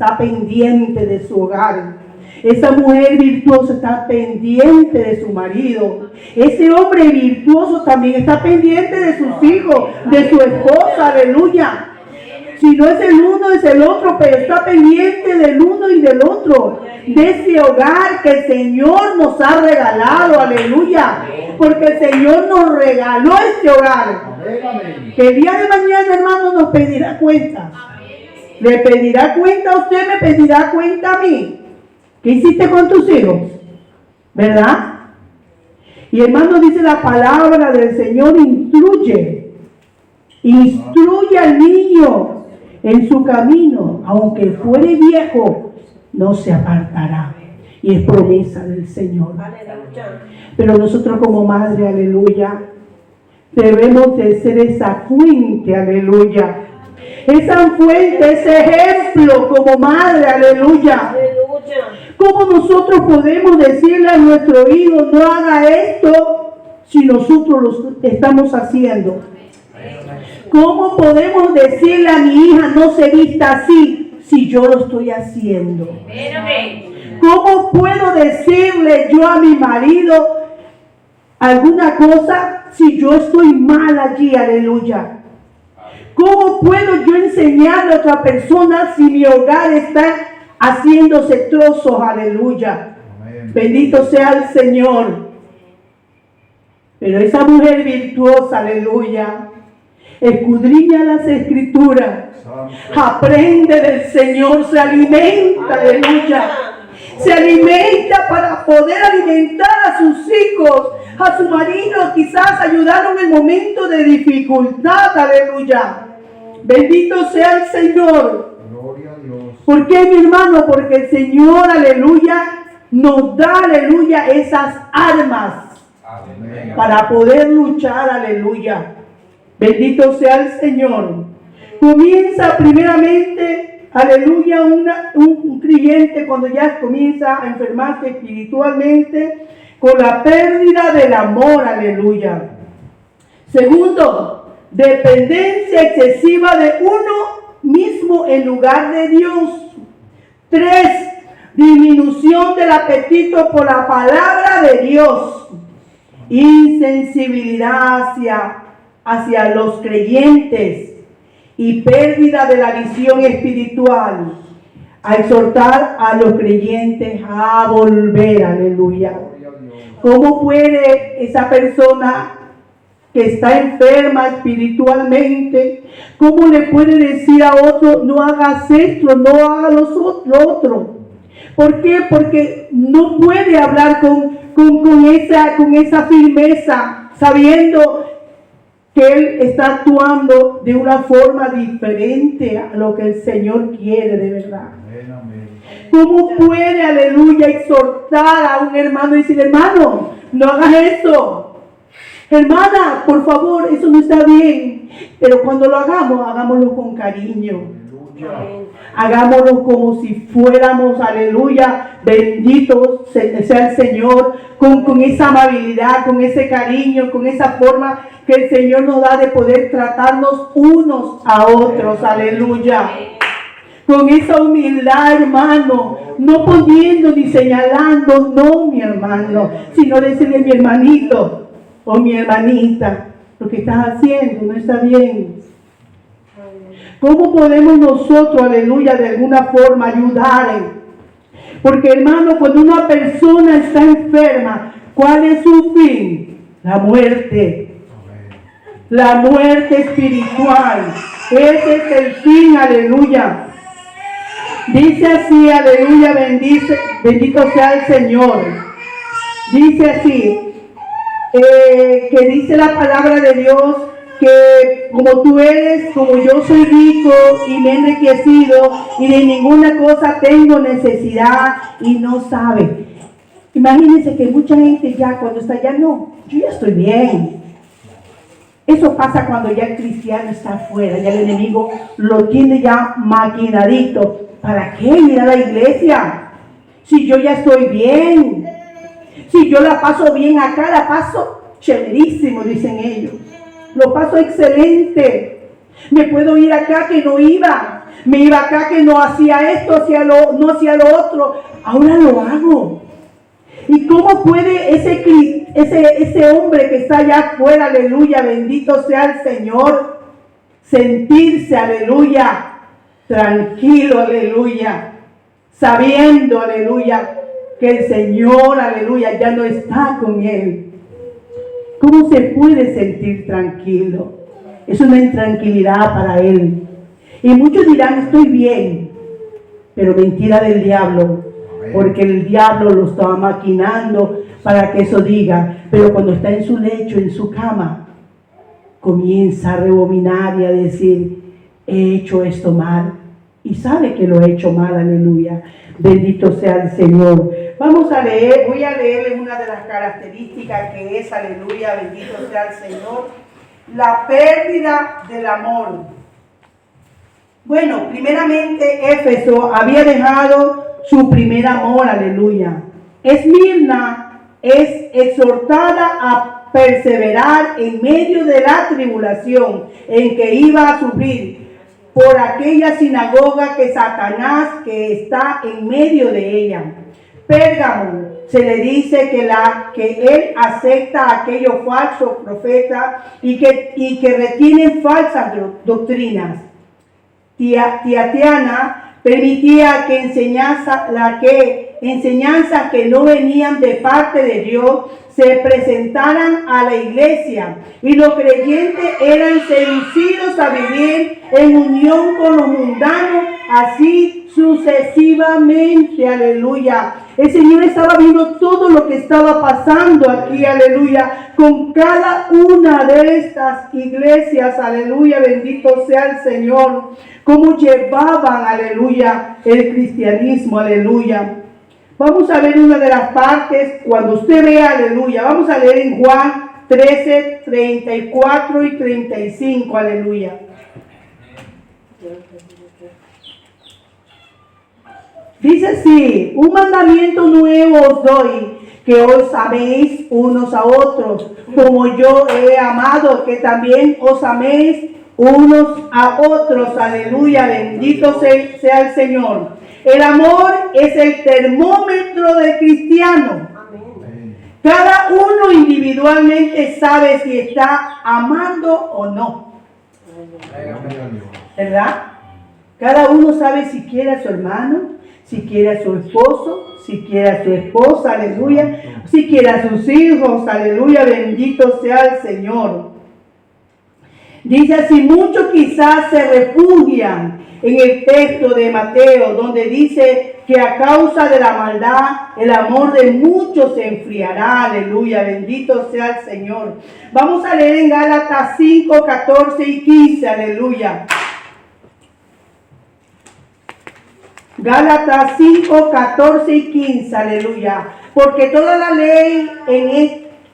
está pendiente de su hogar. Esa mujer virtuosa está pendiente de su marido. Ese hombre virtuoso también está pendiente de sus hijos, de su esposa, aleluya. Si no es el uno, es el otro, pero está pendiente del uno y del otro. De ese hogar que el Señor nos ha regalado, aleluya. Porque el Señor nos regaló este hogar. Que el día de mañana, hermano, nos pedirá cuenta. Le pedirá cuenta a usted, me pedirá cuenta a mí. ¿Qué hiciste con tus hijos? ¿Verdad? Y hermano, dice la palabra del Señor, instruye al niño en su camino, aunque fuere viejo, no se apartará. Y es promesa del Señor. Pero nosotros como madre, aleluya, debemos de ser esa fuente, aleluya. Esa fuente, ese ejemplo como madre, aleluya. ¿Cómo nosotros podemos decirle a nuestro hijo, no haga esto, si nosotros lo estamos haciendo? ¿Cómo podemos decirle a mi hija, no se vista así, si yo lo estoy haciendo? ¿Cómo puedo decirle yo a mi marido alguna cosa si yo estoy mal allí, aleluya? ¿Cómo puedo yo enseñarle a otra persona si mi hogar está haciéndose trozos, aleluya? Amén. Bendito sea el Señor. Pero esa mujer virtuosa, aleluya, escudriña las escrituras, aprende del Señor, se alimenta, aleluya. Se alimenta para poder alimentar a sus hijos, a su marido, quizás ayudaron en el momento de dificultad, aleluya. Bendito sea el Señor. Gloria a Dios. ¿Por qué, mi hermano? Porque el Señor, aleluya, nos da, aleluya, esas armas. Amén. Para poder luchar, aleluya. Bendito sea el Señor. Comienza primeramente, aleluya, un creyente cuando ya comienza a enfermarse espiritualmente con la pérdida del amor, aleluya. Segundo, dependencia excesiva de uno mismo en lugar de Dios. 3, disminución del apetito por la palabra de Dios. Insensibilidad hacia los creyentes y pérdida de la visión espiritual. A exhortar a los creyentes a volver, aleluya. ¿Cómo puede esa persona que está enferma espiritualmente, cómo le puede decir a otro, no hagas esto, no hagas lo otro? ¿Por qué? Porque no puede hablar con esa firmeza, sabiendo que él está actuando de una forma diferente a lo que el Señor quiere de verdad. ¿Cómo puede, aleluya, exhortar a un hermano y decir, hermano, no hagas eso? Hermana, por favor, eso no está bien. Pero cuando lo hagamos, hagámoslo con cariño. Hagámoslo como si fuéramos, aleluya, bendito sea el Señor, con esa amabilidad, con ese cariño, con esa forma que el Señor nos da de poder tratarnos unos a otros, aleluya. Con esa humildad, hermano, no poniendo ni señalando, no, mi hermano, sino decirle, mi hermanito o mi hermanita, lo que estás haciendo no está bien. ¿Cómo podemos nosotros, aleluya, de alguna forma ayudar? Porque, hermano, cuando una persona está enferma, ¿cuál es su fin? La muerte. La muerte espiritual. Ese es el fin, aleluya. Dice así, aleluya, bendito sea el Señor. Dice así, que dice la palabra de Dios, que como tú eres, como yo soy rico y me he enriquecido y de ninguna cosa tengo necesidad y no sabe. Imagínense que mucha gente ya cuando está allá, no, yo ya estoy bien. Eso pasa cuando ya el cristiano está afuera, ya el enemigo lo tiene ya maquinadito. ¿Para qué ir a la iglesia? Si yo ya estoy bien, si yo la paso bien acá, la paso chéverísimo, dicen ellos. Lo paso excelente. Me puedo ir acá que no iba. me iba acá que no hacía esto, no hacía lo otro. Ahora lo hago. ¿Y cómo puede ese hombre que está allá afuera, aleluya, bendito sea el Señor, sentirse, aleluya, tranquilo, aleluya, sabiendo, aleluya, que el Señor, aleluya, ya no está con él? ¿Cómo se puede sentir tranquilo? Es una intranquilidad para él. Y muchos dirán, estoy bien, pero mentira del diablo, porque el diablo lo estaba maquinando para que eso diga. Pero cuando está en su lecho, en su cama, comienza a rebobinar y a decir, he hecho esto mal, y sabe que lo he hecho mal, aleluya, bendito sea el Señor. Vamos a leer, voy a leerles una de las características que es, aleluya, bendito sea el Señor, la pérdida del amor. Bueno, primeramente Éfeso había dejado su primer amor, aleluya. Esmirna es exhortada a perseverar en medio de la tribulación en que iba a sufrir por aquella sinagoga que Satanás que está en medio de ella. Pérgamo se le dice que él acepta a aquellos falsos profetas y que retienen falsas doctrinas. Tiatiana permitía que enseñanzas que no venían de parte de Dios se presentaran a la iglesia, y los creyentes eran seducidos a vivir en unión con los mundanos, así sucesivamente, aleluya. El Señor estaba viendo todo lo que estaba pasando aquí, aleluya, con cada una de estas iglesias, aleluya, bendito sea el Señor, cómo llevaban, aleluya, el cristianismo, aleluya. Vamos a ver una de las partes, cuando usted vea, aleluya, vamos a leer en Juan 13, 34 y 35, aleluya. Dice así, un mandamiento nuevo os doy, que os améis unos a otros, como yo he amado, que también os améis unos a otros, aleluya, bendito sea el Señor. El amor es el termómetro del cristiano. Cada uno individualmente sabe si está amando o no, ¿verdad? Cada uno sabe si quiere a su hermano, si quiere a su esposo, si quiere a su esposa, aleluya, si quiere a sus hijos, aleluya, bendito sea el Señor. Dice así, muchos quizás se refugian en el texto de Mateo, donde dice que a causa de la maldad, el amor de muchos se enfriará, aleluya, bendito sea el Señor. Vamos a leer en Gálatas 5, 14 y 15, aleluya. Gálatas 5, 14 y 15, aleluya. Porque toda la ley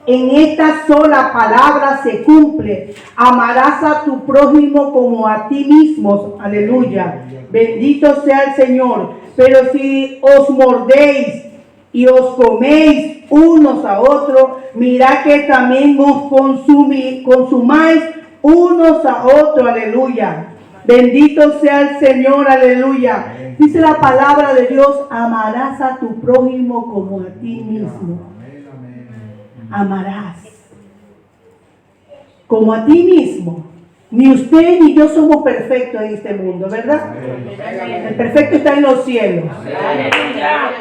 en esta sola palabra se cumple. Amarás a tu prójimo como a ti mismo, aleluya. Bendito sea el Señor. Pero si os mordéis y os coméis unos a otros, mirad que también os consumáis unos a otros, aleluya. Bendito sea el Señor, aleluya. Dice la palabra de Dios, amarás a tu prójimo como a ti mismo. Amarás como a ti mismo. Ni usted ni yo somos perfectos en este mundo, ¿verdad? El perfecto está en los cielos.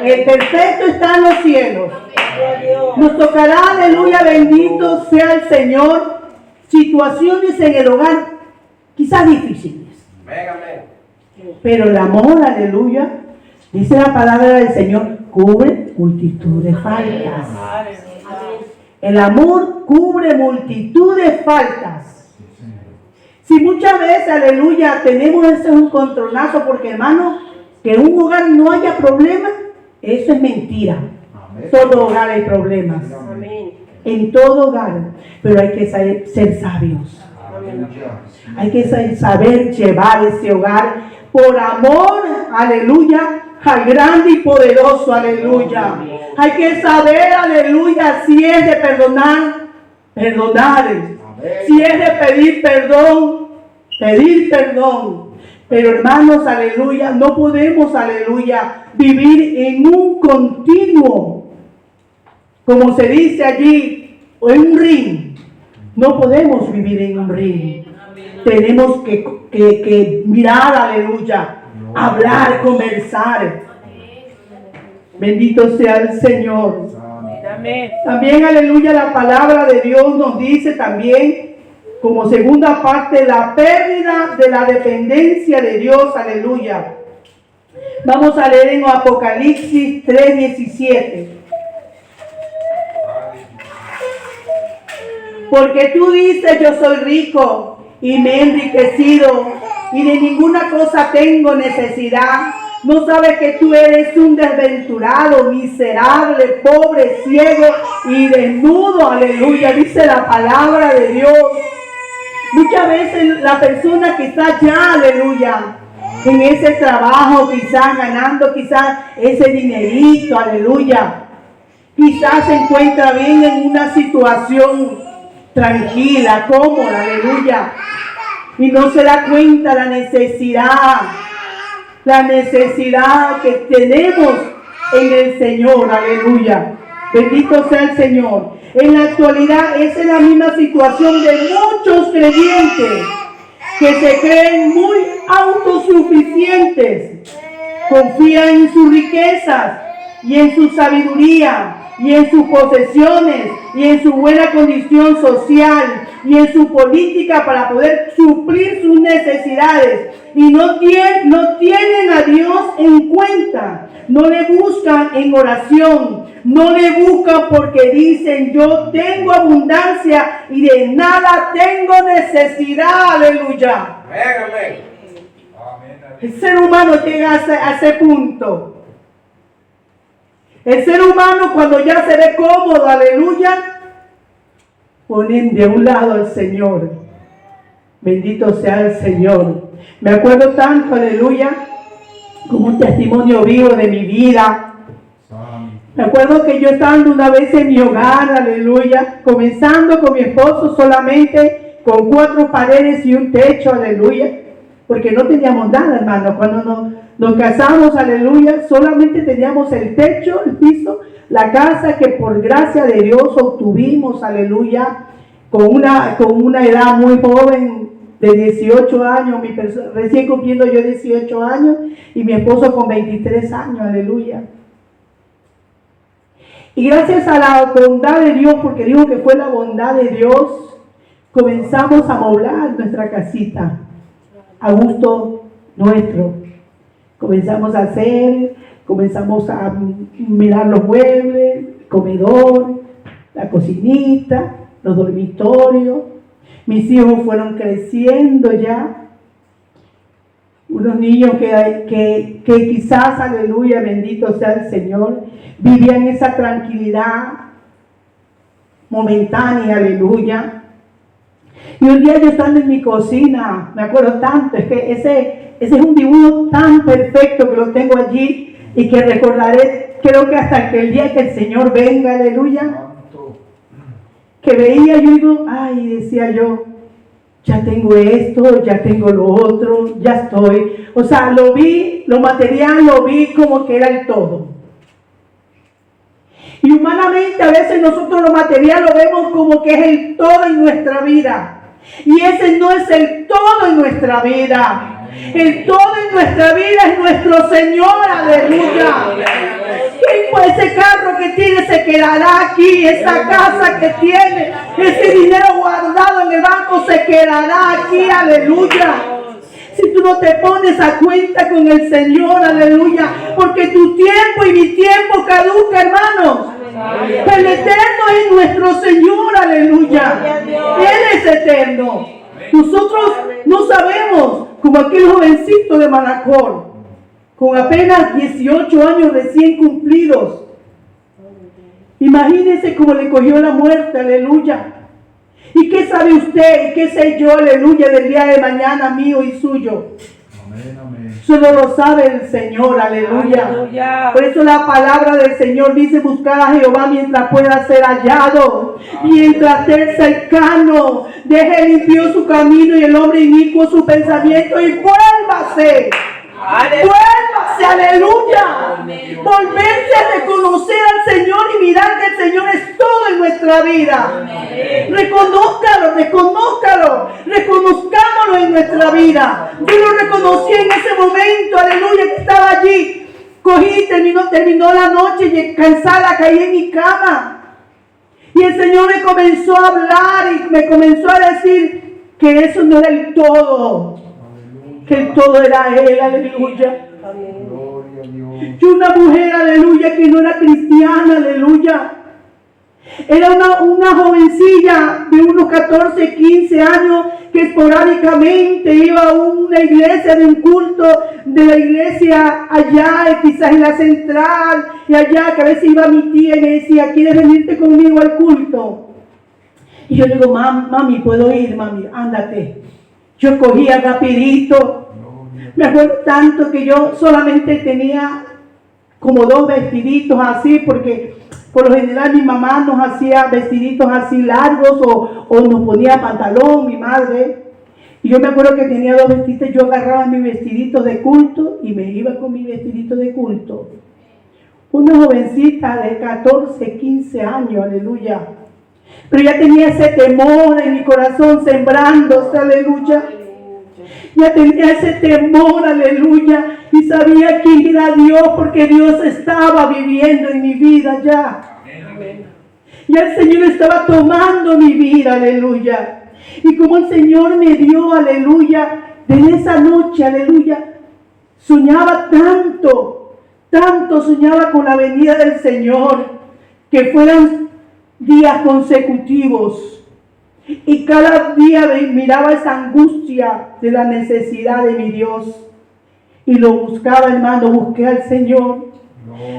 El perfecto está en los cielos. Nos tocará, aleluya, bendito sea el Señor, situaciones en el hogar quizás difíciles. Pero el amor, aleluya, dice la palabra del Señor, cubre multitud de faltas. El amor cubre multitud de faltas. Si muchas veces, aleluya, tenemos ese encontronazo, porque hermano, que en un hogar no haya problemas, eso es mentira. En todo hogar hay problemas. En todo hogar. Pero hay que ser sabios. Hay que saber llevar ese hogar por amor, aleluya, al grande y poderoso, aleluya. Hay que saber, aleluya, si es de perdonar. Si es de pedir perdón. Pero hermanos, aleluya, no podemos, aleluya, vivir en un continuo, como se dice allí, o en un ring. No podemos vivir en un ring. Tenemos que mirar, aleluya, hablar, conversar. Bendito sea el Señor. Amén. También, aleluya, la palabra de Dios nos dice también, como segunda parte, la pérdida de la dependencia de Dios, aleluya. Vamos a leer en Apocalipsis 3:17. Porque tú dices, yo soy rico y me he enriquecido y de ninguna cosa tengo necesidad. No sabes que tú eres un desventurado, miserable, pobre, ciego y desnudo. Aleluya, dice la palabra de Dios. Muchas veces la persona que está ya, aleluya, en ese trabajo, quizás ganando quizás ese dinerito, aleluya, quizás se encuentra bien en una situación tranquila, cómoda, aleluya, y no se da cuenta la necesidad que tenemos en el Señor, aleluya. Bendito sea el Señor. En la actualidad esa es la misma situación de muchos creyentes que se creen muy autosuficientes, confían en sus riquezas y en su sabiduría y en sus posesiones y en su buena condición social y en su política para poder suplir sus necesidades, y no tienen a Dios en cuenta, no le buscan en oración, no le buscan porque dicen, yo tengo abundancia y de nada tengo necesidad, aleluya. Amén. El ser humano llega a ese punto. El ser humano, cuando ya se ve cómodo, aleluya, ponen de un lado al Señor. Bendito sea el Señor. Me acuerdo tanto, aleluya, como un testimonio vivo de mi vida. Me acuerdo que yo estando una vez en mi hogar, aleluya, comenzando con mi esposo solamente, con 4 paredes y un techo, aleluya, porque no teníamos nada, hermano. Cuando nos casamos, aleluya, solamente teníamos el techo, el piso, la casa que por gracia de Dios obtuvimos, aleluya, con una edad muy joven, de 18 años, recién cumpliendo yo 18 años, y mi esposo con 23 años, aleluya. Y gracias a la bondad de Dios, porque digo que fue la bondad de Dios, comenzamos a amoblar nuestra casita a gusto nuestro. Comenzamos a mirar los muebles, el comedor, la cocinita, los dormitorios. Mis hijos fueron creciendo ya. Unos niños que quizás, aleluya, bendito sea el Señor, vivían esa tranquilidad momentánea, aleluya. Y un día yo estando en mi cocina, me acuerdo tanto, es que ese es un dibujo tan perfecto que lo tengo allí y que recordaré, creo que hasta que el día que el Señor venga, aleluya, que veía yo y digo, ay, decía yo, ya tengo esto, ya tengo lo otro, ya estoy. O sea, lo vi, lo material lo vi como que era el todo. Y humanamente a veces nosotros lo material lo vemos como que es el todo en nuestra vida. Y ese no es el todo en nuestra vida. El todo en nuestra vida es nuestro Señor, aleluya. Ese carro que tiene se quedará aquí, esa casa que tiene, ese dinero guardado en el banco se quedará aquí, aleluya. Si tú no te pones a cuenta con el Señor, aleluya, porque tu tiempo y mi tiempo caduca, hermanos. El eterno es nuestro Señor, aleluya. Él es eterno. Nosotros no sabemos, como aquel jovencito de Manacor, con apenas 18 años recién cumplidos. Imagínense cómo le cogió la muerte, aleluya. ¿Y qué sabe usted y qué sé yo, aleluya, del día de mañana mío y suyo? Solo lo sabe el Señor, aleluya. Por eso la palabra del Señor dice: buscar a Jehová mientras pueda ser hallado, mientras esté cercano. Deje el impío su camino y el hombre inicuo su pensamiento, y vuélvase. Vuélvase, aleluya. Volverse a reconocer al Señor y mirar que el Señor es todo en nuestra vida. Reconózcalo, reconozcámoslo en nuestra vida. Yo lo reconocí en ese momento, aleluya, que estaba allí. Cogí, terminó la noche y cansada caí en mi cama. Y el Señor me comenzó a hablar y me comenzó a decir que eso no era el todo, que el todo era Él, aleluya. Yo una mujer, aleluya, que no era cristiana, aleluya. Era una jovencilla de unos 14, 15 años que esporádicamente iba a una iglesia, de un culto de la iglesia allá, quizás en la central, y allá que a veces iba mi tía y me decía: ¿quieres venirte conmigo al culto? Y yo le digo: mami, ¿puedo ir? Mami, ándate. Yo cogía rapidito. Me acuerdo tanto que yo solamente tenía como 2 vestiditos así, porque por lo general mi mamá nos hacía vestiditos así largos o nos ponía pantalón, mi madre. Y yo me acuerdo que tenía 2 vestiditos. Yo agarraba mi vestidito de culto y me iba con mi vestidito de culto. Una jovencita de 14, 15 años, aleluya. Pero ya tenía ese temor en mi corazón sembrándose, aleluya. Ya tenía ese temor, aleluya, y sabía quién era Dios, porque Dios estaba viviendo en mi vida ya. Ya el Señor estaba tomando mi vida, aleluya. Y como el Señor me dio, aleluya, de esa noche, aleluya, soñaba tanto soñaba con la venida del Señor, que fueran días consecutivos. Y cada día miraba esa angustia de la necesidad de mi Dios. Y lo buscaba, hermano, busqué al Señor.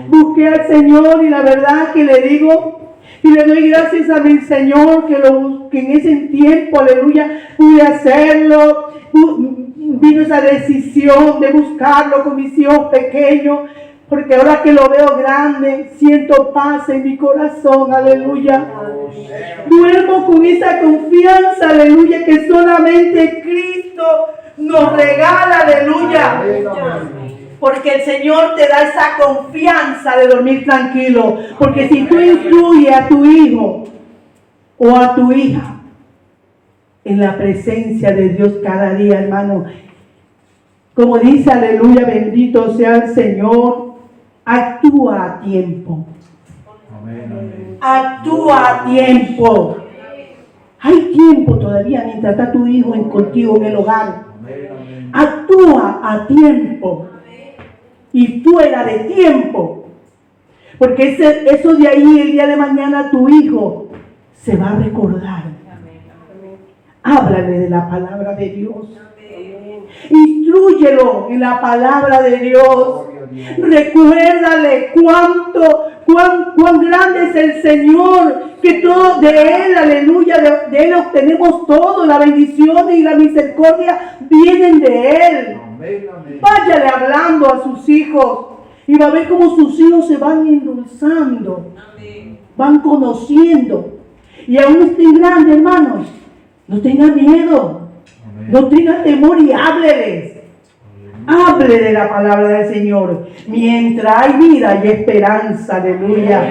Busqué al Señor, y la verdad que le digo, y le doy gracias a mi Señor que en ese tiempo, aleluya, pude hacerlo. Vino esa decisión de buscarlo con mis hijos pequeños. Porque ahora que lo veo grande, siento paz en mi corazón, aleluya. Duermo con esa confianza, aleluya, que solamente Cristo nos regala, aleluya. Porque el Señor te da esa confianza de dormir tranquilo. Porque si tú instruyes a tu hijo o a tu hija en la presencia de Dios cada día, hermano, como dice, aleluya, bendito sea el Señor, actúa a tiempo. Actúa a tiempo. Hay tiempo todavía mientras está tu hijo contigo en el hogar. Actúa a tiempo y fuera de tiempo. Porque eso de ahí, el día de mañana, tu hijo se va a recordar. Háblale de la palabra de Dios. Instrúyelo en la palabra de Dios. Recuérdale cuán grande es el Señor, que todo de Él, aleluya, de Él obtenemos todo. La bendición y la misericordia vienen de Él. Váyale hablando a sus hijos y va a ver cómo sus hijos se van endulzando, van conociendo. Y aún estén grandes, hermanos, no tengan miedo, no tengan temor, y hábleles. Hable de la palabra del Señor. Mientras hay vida, hay esperanza, aleluya.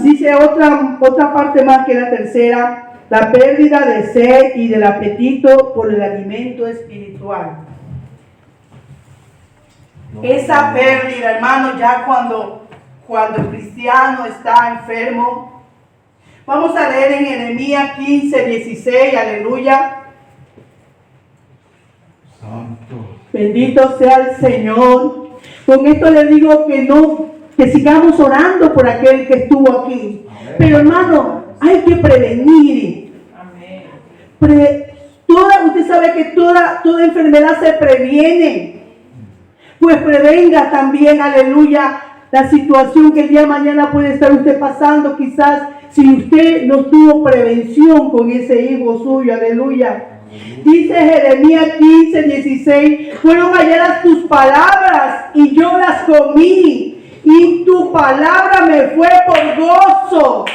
Dice otra parte más, que la tercera: la pérdida de sed y del apetito por el alimento espiritual. Esa pérdida, hermano, ya cuando el cristiano está enfermo. Vamos a leer en Jeremías 15, 16, aleluya. Santo. Bendito sea el Señor. Con esto le digo que sigamos orando por aquel que estuvo aquí. Amén. Pero hermano, hay que prevenir. Amén. Usted sabe que toda enfermedad se previene. Pues prevenga también, aleluya, la situación que el día de mañana puede estar usted pasando. Quizás si usted no tuvo prevención con ese hijo suyo, aleluya. Dice Jeremías 15:16, fueron halladas tus palabras y yo las comí, y tu palabra me fue por gozo,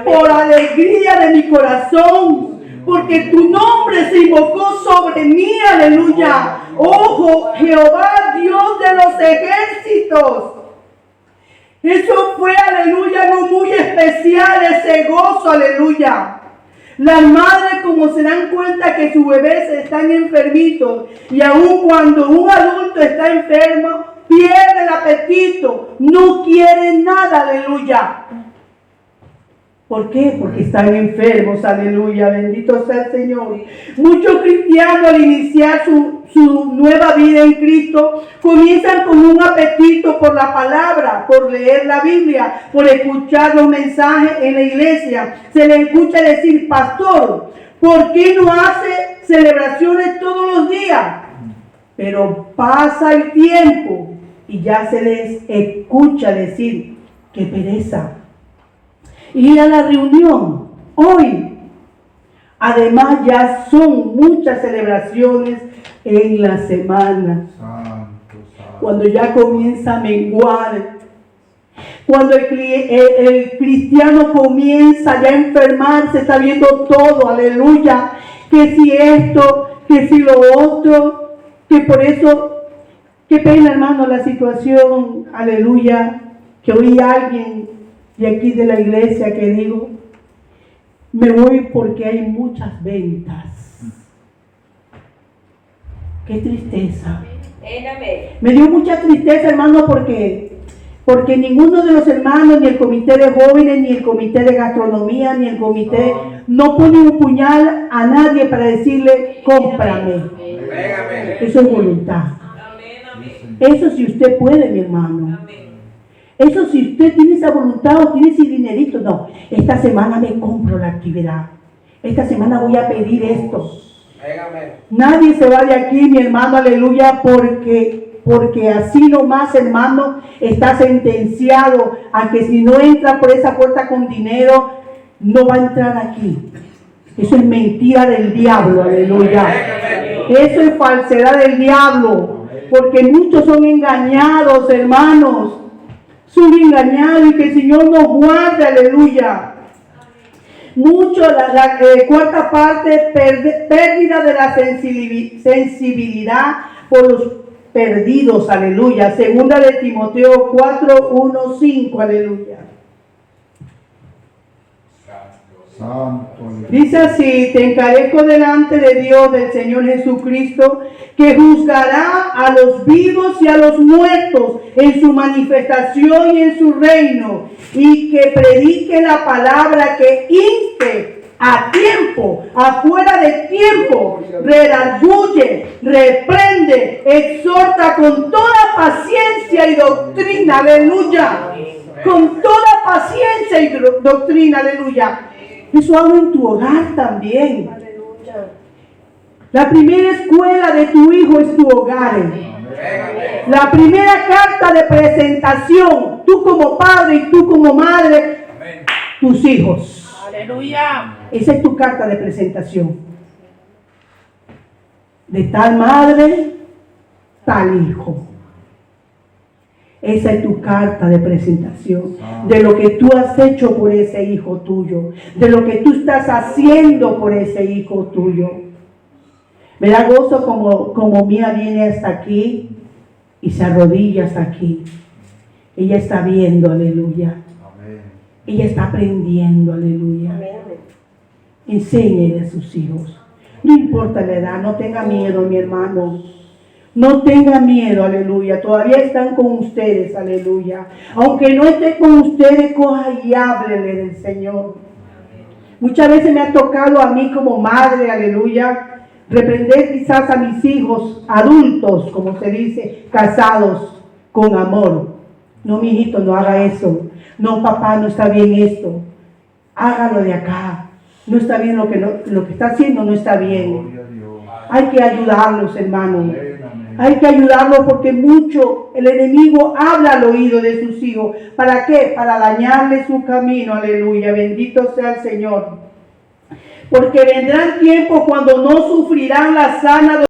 por alegría de mi corazón, porque tu nombre se invocó sobre mí, aleluya. Ojo, Jehová, Dios de los ejércitos. Eso fue, aleluya, algo muy especial, ese gozo, aleluya. Las madres, como se dan cuenta que sus bebés están enfermitos, y aun cuando un adulto está enfermo, pierde el apetito, no quiere nada, aleluya. ¿Por qué? Porque están enfermos, aleluya, bendito sea el Señor. Muchos cristianos al iniciar su nueva vida en Cristo comienzan con un apetito por la palabra, por leer la Biblia, por escuchar los mensajes en la iglesia. Se les escucha decir, pastor, ¿por qué no hace celebraciones todos los días? Pero pasa el tiempo y ya se les escucha decir, qué pereza ir a la reunión hoy. Además ya son muchas celebraciones en la semana. Cuando ya comienza a menguar, cuando el cristiano comienza ya a enfermarse, está viendo todo, aleluya, que si esto, que si lo otro, que por eso, qué pena, hermano, la situación, aleluya, que oí a alguien de aquí de la iglesia que digo, me voy porque hay muchas ventas. Qué tristeza. Me dio mucha tristeza, hermano, porque ninguno de los hermanos, ni el comité de jóvenes, ni el comité de gastronomía, ni el comité, no pone un puñal a nadie para decirle, cómprame. Eso es voluntad. Eso si usted puede, mi hermano. Eso si usted tiene esa voluntad o tiene ese dinerito, no. Esta semana me compro la actividad. Esta semana voy a pedir esto. Nadie se va de aquí, mi hermano, aleluya, porque así nomás, hermano, está sentenciado a que si no entra por esa puerta con dinero, no va a entrar aquí. Eso es mentira del diablo, aleluya. Eso es falsedad del diablo, porque muchos son engañados, hermanos. Son engañados, y que el Señor nos guarde, aleluya. Mucho, la cuarta parte, pérdida de la sensibilidad por los perdidos, aleluya. Segunda de Timoteo 4, 1, 5, aleluya. Dice así, te encarezco delante de Dios, del Señor Jesucristo, que juzgará a los vivos y a los muertos en su manifestación y en su reino, y que predique la palabra, que inste a tiempo, afuera de tiempo, redarguye, reprende, exhorta con toda paciencia y doctrina, aleluya, con toda paciencia y doctrina, aleluya. Eso hago en tu hogar también. Aleluya. La primera escuela de tu hijo es tu hogar. La primera carta de presentación, tú como padre y tú como madre, tus hijos. Aleluya. Esa es tu carta de presentación. De tal madre, tal hijo. Esa es tu carta de presentación, de lo que tú has hecho por ese hijo tuyo, de lo que tú estás haciendo por ese hijo tuyo. Me da gozo como Mía viene hasta aquí y se arrodilla hasta aquí. Ella está viendo, aleluya. Ella está aprendiendo, aleluya. Enséñele a sus hijos. No importa la edad, no tenga miedo, mi hermano. No tenga miedo, aleluya. Todavía están con ustedes, aleluya. Aunque no esté con ustedes, coja y háblele del Señor. Muchas veces me ha tocado a mí como madre, aleluya, reprender quizás a mis hijos adultos, como se dice, casados, con amor. No, mi hijito, no haga eso. No, papá, no está bien esto. Hágalo de acá. No está bien lo que está haciendo, no está bien. Hay que ayudarlos, hermanos. Hay que ayudarlos porque mucho el enemigo habla al oído de sus hijos. ¿Para qué? Para dañarle su camino. Aleluya. Bendito sea el Señor. Porque vendrán tiempos cuando no sufrirán la sana